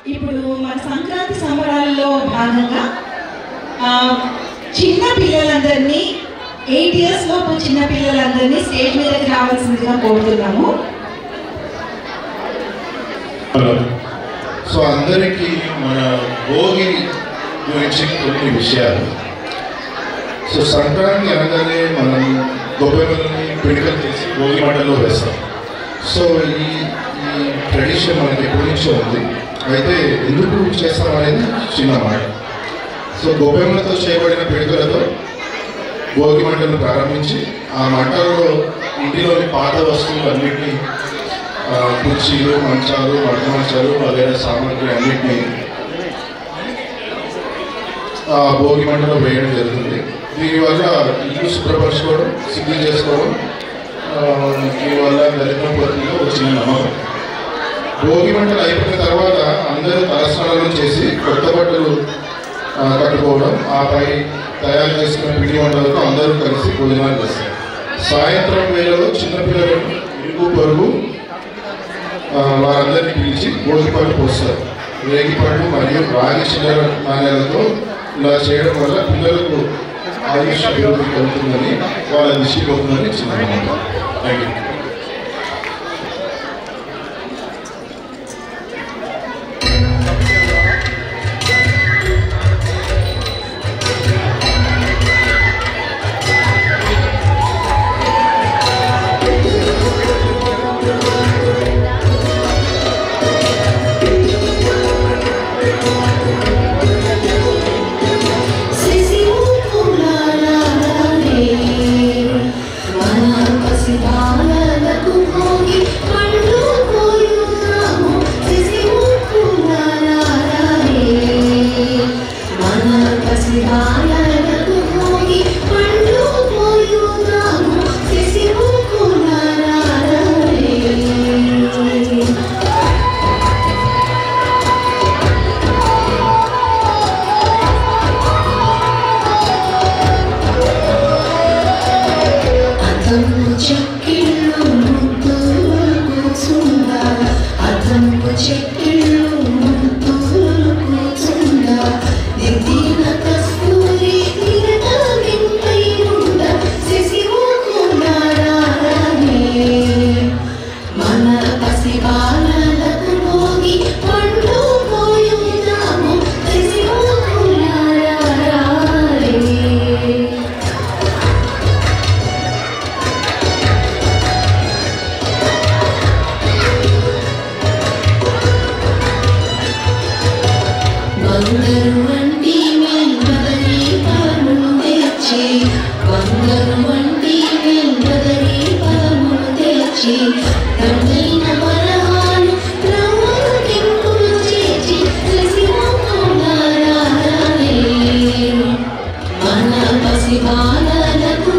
ఇప్పుడు మన సంక్రాంతి సంబరాల్లో భాగంగా చిన్న పిల్లలందరినీ 8 years లోపు చిన్న పిల్లలందరినీ స్టేజ్ మీదకి రావాల్సిందిగా కోరుతున్నాము. సో అందరికీ మన భోగి గురించి కొన్ని విషయాలు. సో సంక్రాంతి అనగానే మనం గొబ్బెమ్మలని పిడికలు చేసి భోగి మంటల్లో వేస్తాం. సో ఈ ట్రెడిషన్ మనకి ఎప్పటి నుంచో ఉంది. అయితే ఎందుకు చేస్తాం అనేది చిన్న మాట. సో గొబ్బెమ్మలతో చేయబడిన పిడికలతో భోగి మంటలు ప్రారంభించి ఆ మంటల్లో ఇంటిలోని పాత వస్తువులు అన్నింటినీ కుర్చీలు, మంచాలు, వంట మంచాలు వగైరా సామాగ్రి అన్నింటినీ భోగి మంటలో వేయడం జరుగుతుంది. దీనివల్ల ఇల్లు శుభ్రపరచుకోవడం, శుద్ధి చేసుకోవడం, దీనివల్ల దరిద్రం పోతుందో వచ్చిన నమ్మకం. భోగి మంటలు అయిపోయిన తర్వాత అందరూ తలస్నానం చేసి కొత్త బట్టలు కట్టుకోవడం, ఆపై తయారు చేసుకున్న పిండి వంటలతో అందరూ కలిసి భోజనాలు చేస్తారు. సాయంత్రం వేళలో చిన్నపిల్లలు, ఇరుగు పొరుగు వారందరినీ పిలిచి భోగిపళ్ళు పోస్తారు. రేగిపళ్ళు మరియు రాగి చిల్లర నాణ్యాలతో ఇలా చేయడం వల్ల పిల్లలకు ఆయుష్ అభివృద్ధి కలుగుతుందని, వాళ్ళ దృష్టి పోతుందని చిన్న నమ్మకం. Thank you. మన పసి బాలలకు